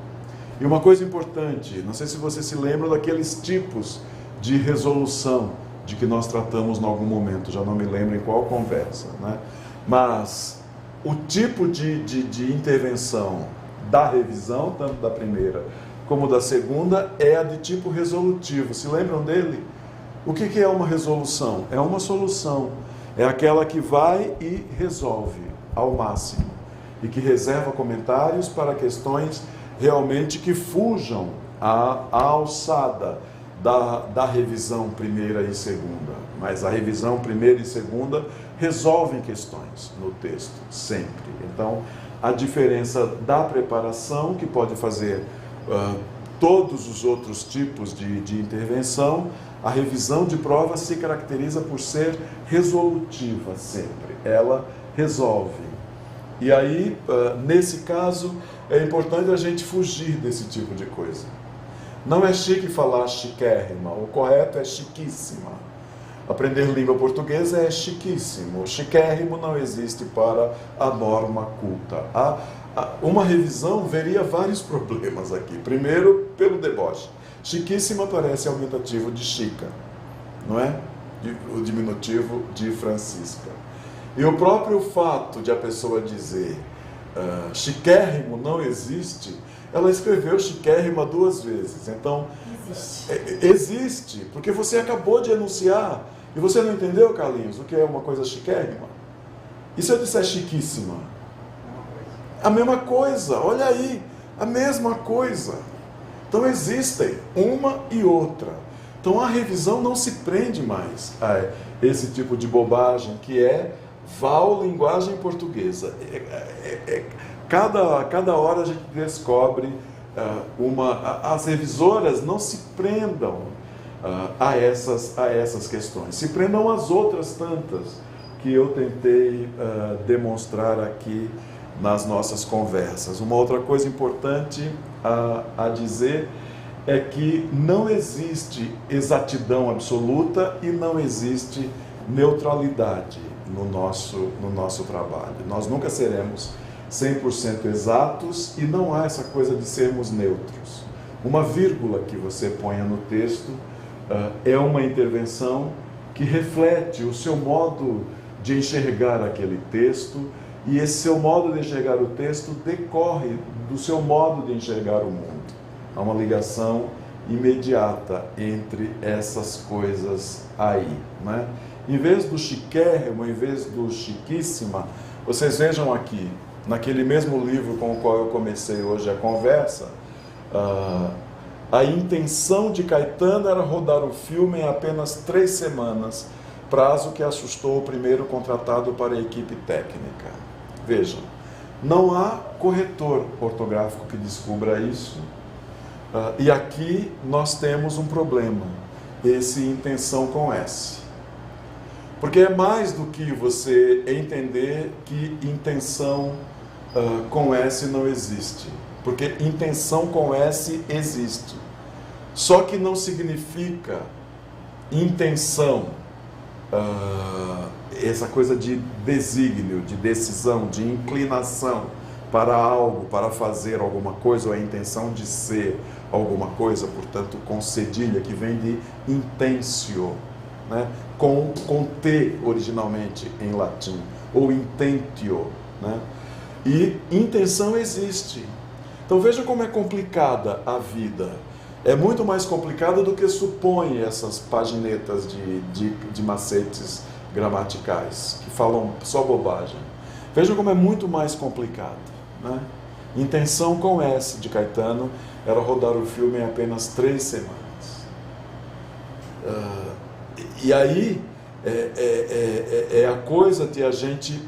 E uma coisa importante, não sei se você se lembra daqueles tipos de resolução de que nós tratamos em algum momento, já não me lembro em qual conversa, né? Mas o tipo de intervenção da revisão, tanto da primeira como da segunda, é a de tipo resolutivo. Se lembram dele? O que é uma resolução? É uma solução. É aquela que vai e resolve ao máximo e que reserva comentários para questões realmente que fujam à alçada da revisão primeira e segunda. Mas a revisão primeira e segunda resolvem questões no texto, sempre. Então, a diferença da preparação, que pode fazer todos os outros tipos de intervenção, a revisão de prova se caracteriza por ser resolutiva sempre. Ela resolve. E aí, nesse caso, é importante a gente fugir desse tipo de coisa. Não é chique falar chiquérrima, o correto é chiquíssima. Aprender língua portuguesa é chiquíssimo. Chiquérrimo não existe para a norma culta. Uma revisão veria vários problemas aqui. Primeiro, pelo deboche. Chiquíssima parece aumentativo de chica, não é? O diminutivo de Francisca. E o próprio fato de a pessoa dizer chiquérrimo não existe, ela escreveu chiquérrima 2 vezes. Então, existe, porque você acabou de enunciar. E você não entendeu, Carlinhos, o que é uma coisa chiquérrima? E se eu disser chiquíssima? A mesma coisa, olha aí, a mesma coisa. Então existem uma e outra. Então a revisão não se prende mais a esse tipo de bobagem que é linguagem portuguesa. Cada hora a gente descobre as revisoras não se prendam a essas questões, se prendam às outras tantas que eu tentei demonstrar aqui nas nossas conversas. Uma outra coisa importante a dizer é que não existe exatidão absoluta e não existe neutralidade no nosso trabalho. Nós nunca seremos 100% exatos e não há essa coisa de sermos neutros. Uma vírgula que você ponha no texto é uma intervenção que reflete o seu modo de enxergar aquele texto, e esse seu modo de enxergar o texto decorre do seu modo de enxergar o mundo. Há uma ligação imediata entre essas coisas aí, né? Em vez do chiquérrimo, em vez do chiquíssima, vocês vejam aqui, naquele mesmo livro com o qual eu comecei hoje a conversa, a intenção de Caetano era rodar o filme em apenas 3 semanas, prazo que assustou o primeiro contratado para a equipe técnica. Vejam, não há corretor ortográfico que descubra isso, e aqui nós temos um problema, esse intenção com S. Porque é mais do que você entender que intenção com S não existe, porque intenção com S existe. Só que não significa intenção, essa coisa de desígnio, de decisão, de inclinação para algo, para fazer alguma coisa, ou a intenção de ser alguma coisa, portanto, com cedilha, que vem de intentio, né? com T originalmente em latim, ou intentio, né? E intenção existe. Então veja como é complicada a vida. É muito mais complicada do que supõe essas paginetas de macetes gramaticais, que falam só bobagem. Veja como é muito mais complicado, né? Intenção com S de Caetano era rodar o filme em apenas 3 semanas. E aí é a coisa de a gente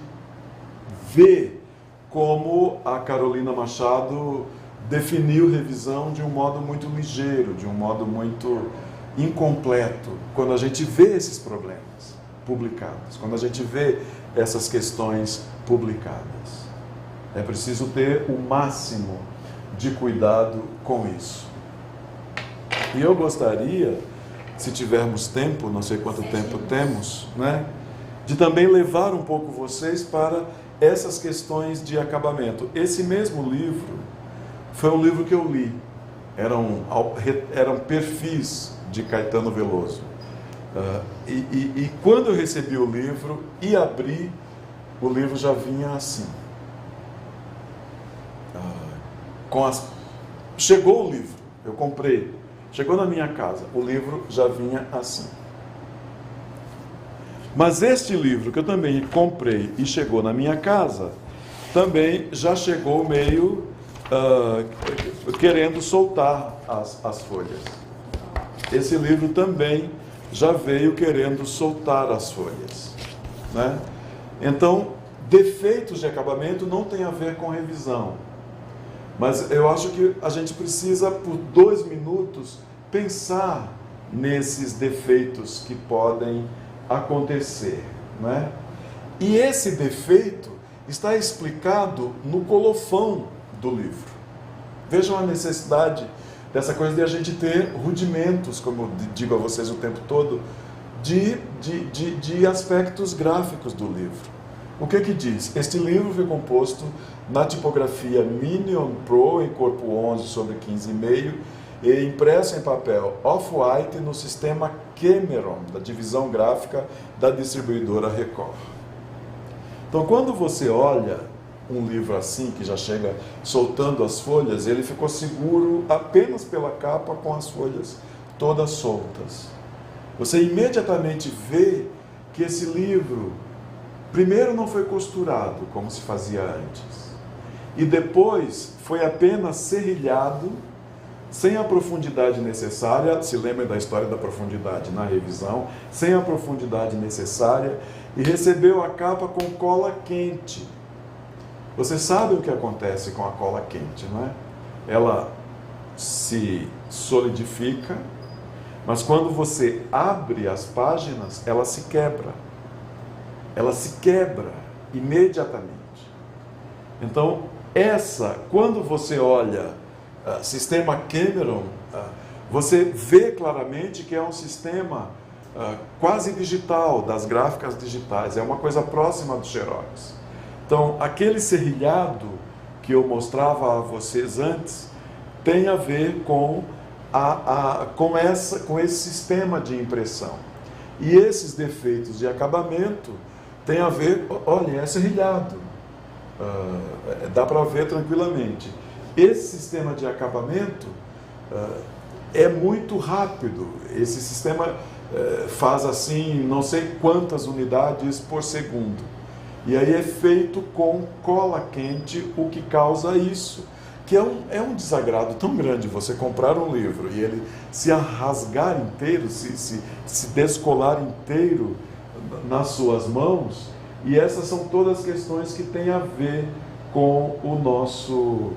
ver como a Carolina Machado definiu revisão de um modo muito ligeiro, de um modo muito incompleto, quando a gente vê esses problemas publicados, quando a gente vê essas questões publicadas. É preciso ter o máximo de cuidado com isso. E eu gostaria, se tivermos tempo, não sei quanto tempo temos, né, de também levar um pouco vocês para essas questões de acabamento. Esse mesmo livro foi um livro que eu li. Eram perfis de Caetano Veloso. E quando eu recebi o livro e abri, o livro já vinha assim. Chegou o livro, eu comprei, chegou na minha casa, o livro já vinha assim. Mas este livro que eu também comprei e chegou na minha casa, também já chegou meio querendo soltar as folhas. Esse livro também já veio querendo soltar as folhas, né? Então, defeitos de acabamento não tem a ver com revisão. Mas eu acho que a gente precisa, por 2 minutos, pensar nesses defeitos que podem acontecer, né? E esse defeito está explicado no colofão do livro. Vejam a necessidade dessa coisa de a gente ter rudimentos, como eu digo a vocês o tempo todo, de aspectos gráficos do livro. O que diz? Este livro foi composto na tipografia Minion Pro em corpo 11/15,5 e impresso em papel Off-White no sistema Cameron, da divisão gráfica da distribuidora Record. Então, quando você olha um livro assim, que já chega soltando as folhas, ele ficou seguro apenas pela capa, com as folhas todas soltas. Você imediatamente vê que esse livro, primeiro, não foi costurado, como se fazia antes, e depois foi apenas serrilhado, sem a profundidade necessária. Se lembrem da história da profundidade na revisão, sem a profundidade necessária, e recebeu a capa com cola quente. Você sabe o que acontece com a cola quente, não é? Ela se solidifica, mas quando você abre as páginas, ela se quebra. Ela se quebra imediatamente. Então, quando você olha sistema Cameron, você vê claramente que é um sistema quase digital, das gráficas digitais, é uma coisa próxima do Xerox. Então, aquele serrilhado que eu mostrava a vocês antes tem a ver com esse sistema de impressão. E esses defeitos de acabamento têm a ver, olha, é serrilhado, dá para ver tranquilamente. Esse sistema de acabamento é muito rápido. Esse sistema faz assim, não sei quantas unidades por segundo. E aí é feito com cola quente, o que causa isso, que é um desagrado tão grande você comprar um livro e ele se rasgar inteiro, se descolar inteiro nas suas mãos. E essas são todas questões que têm a ver com o nosso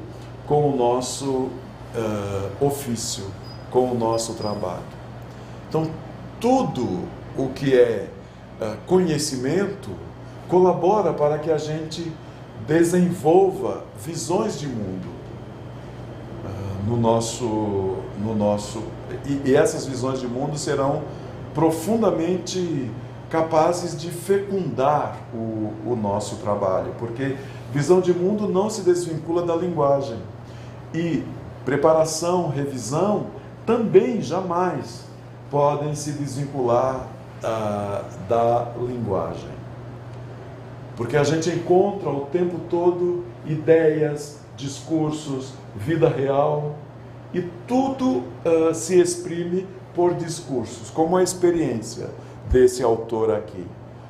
ofício, com o nosso trabalho. Então, tudo o que é conhecimento colabora para que a gente desenvolva visões de mundo no nosso e essas visões de mundo serão profundamente capazes de fecundar o nosso trabalho, porque visão de mundo não se desvincula da linguagem, e preparação, revisão também jamais podem se desvincular da linguagem, porque a gente encontra o tempo todo ideias, discursos, vida real, e tudo se exprime por discursos, como a experiência desse autor aqui,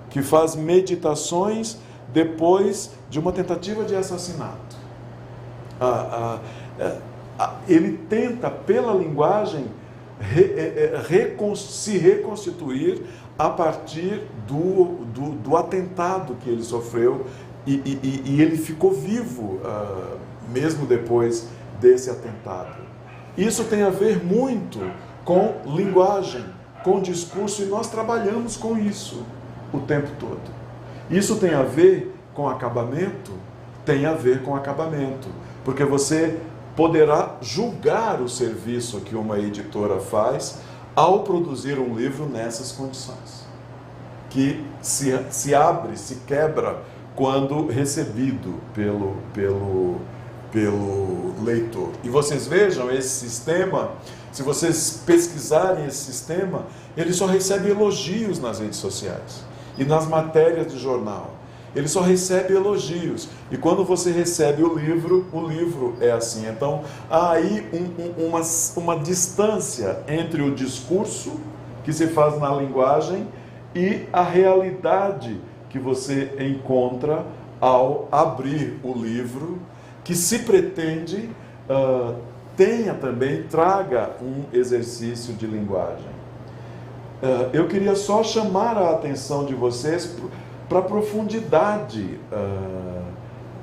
que faz meditações depois de uma tentativa de assassinato. Ele tenta, pela linguagem, se reconstituir a partir do atentado que ele sofreu, e ele ficou vivo mesmo depois desse atentado. Isso tem a ver muito com linguagem, com discurso, e nós trabalhamos com isso o tempo todo. Isso tem a ver com acabamento? Tem a ver com acabamento, porque você poderá julgar o serviço que uma editora faz ao produzir um livro nessas condições, que se abre, se quebra quando recebido pelo leitor. E vocês vejam esse sistema, se vocês pesquisarem esse sistema, ele só recebe elogios nas redes sociais e nas matérias de jornal. Ele só recebe elogios. E quando você recebe o livro é assim. Então, há aí uma distância entre o discurso que se faz na linguagem e a realidade que você encontra ao abrir o livro, que se pretende traga um exercício de linguagem. Eu queria só chamar a atenção de vocês para a profundidade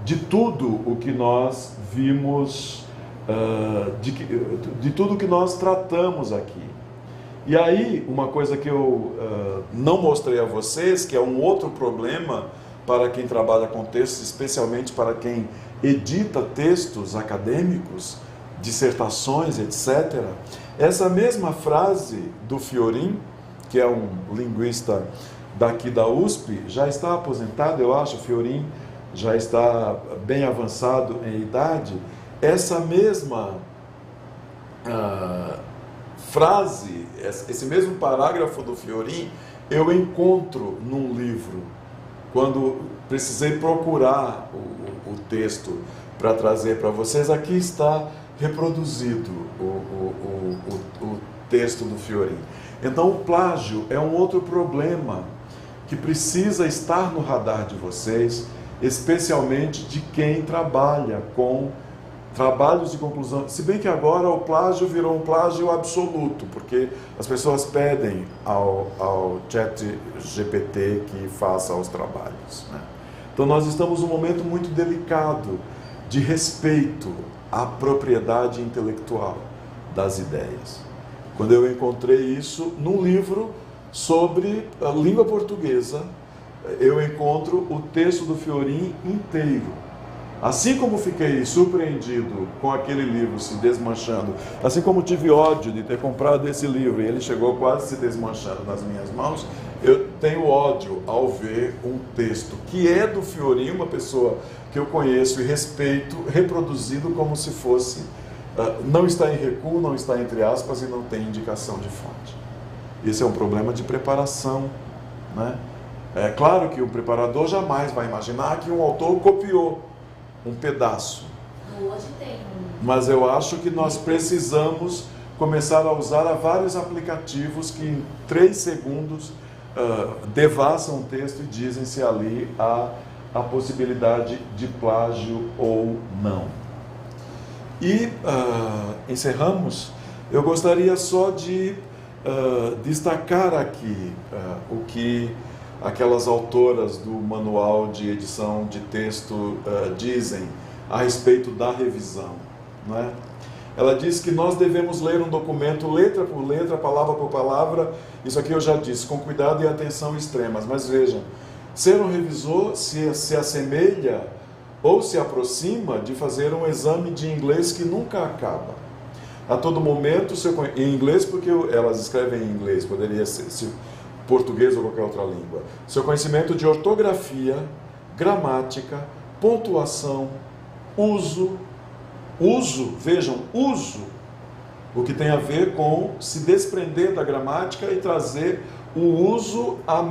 de tudo o que nós vimos, de tudo que nós tratamos aqui. E aí, uma coisa que eu não mostrei a vocês, que é um outro problema para quem trabalha com textos, especialmente para quem edita textos acadêmicos, dissertações, etc. Essa mesma frase do Fiorin, que é um linguista daqui da USP, já está aposentado, eu acho. Fiorin já está bem avançado em idade. Essa mesma frase, esse mesmo parágrafo do Fiorin, eu encontro num livro, quando precisei procurar o texto para trazer para vocês. Aqui está reproduzido o texto do Fiorin. Então, o plágio é um outro problema que precisa estar no radar de vocês, especialmente de quem trabalha com trabalhos de conclusão. Se bem que agora o plágio virou um plágio absoluto, porque as pessoas pedem ao ChatGPT que faça os trabalhos, né? Então nós estamos num momento muito delicado de respeito à propriedade intelectual das ideias. Quando eu encontrei isso num livro sobre a língua portuguesa, eu encontro o texto do Fiorin inteiro. Assim como fiquei surpreendido com aquele livro se desmanchando, assim como tive ódio de ter comprado esse livro e ele chegou quase se desmanchando nas minhas mãos, eu tenho ódio ao ver um texto que é do Fiorin, uma pessoa que eu conheço e respeito, reproduzido como se fosse, não está em recuo, não está entre aspas e não tem indicação de fonte. Esse é um problema de preparação, né? É claro que o preparador jamais vai imaginar que um autor copiou um pedaço. Hoje tem. Mas eu acho que nós precisamos começar a usar vários aplicativos que em 3 segundos devassam o texto e dizem se ali há a possibilidade de plágio ou não. E encerramos. Eu gostaria só de destacar aqui o que aquelas autoras do manual de edição de texto dizem a respeito da revisão, né? Ela diz que nós devemos ler um documento letra por letra, palavra por palavra. Isso aqui eu já disse, com cuidado e atenção extremas. Mas vejam, ser um revisor se assemelha ou se aproxima de fazer um exame de inglês que nunca acaba. A todo momento, em inglês, porque elas escrevem em inglês, poderia ser português ou qualquer outra língua. Seu conhecimento de ortografia, gramática, pontuação, uso, vejam, uso, o que tem a ver com se desprender da gramática e trazer o uso ao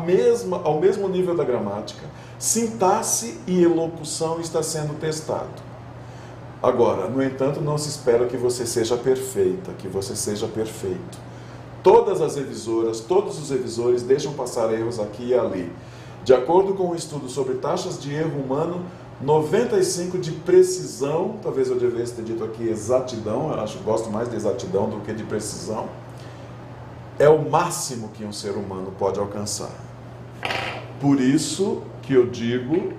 mesmo nível da gramática. Sintaxe e elocução está sendo testado. Agora, no entanto, não se espera que você seja perfeita, que você seja perfeito. Todas as revisoras, todos os revisores deixam passar erros aqui e ali. De acordo com um estudo sobre taxas de erro humano, 95 de precisão, talvez eu devesse ter dito aqui exatidão, eu gosto mais de exatidão do que de precisão, é o máximo que um ser humano pode alcançar. Por isso que eu digo,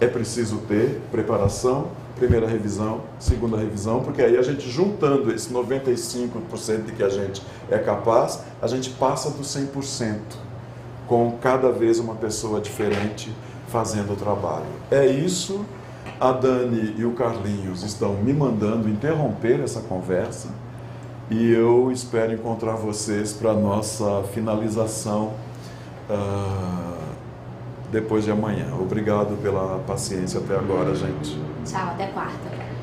é preciso ter preparação, primeira revisão, segunda revisão, porque aí a gente juntando esse 95% de que a gente é capaz, a gente passa do 100%, com cada vez uma pessoa diferente fazendo o trabalho. É isso, a Dani e o Carlinhos estão me mandando interromper essa conversa e eu espero encontrar vocês para a nossa finalização depois de amanhã. Obrigado pela paciência até agora, gente. Tchau, até quarta.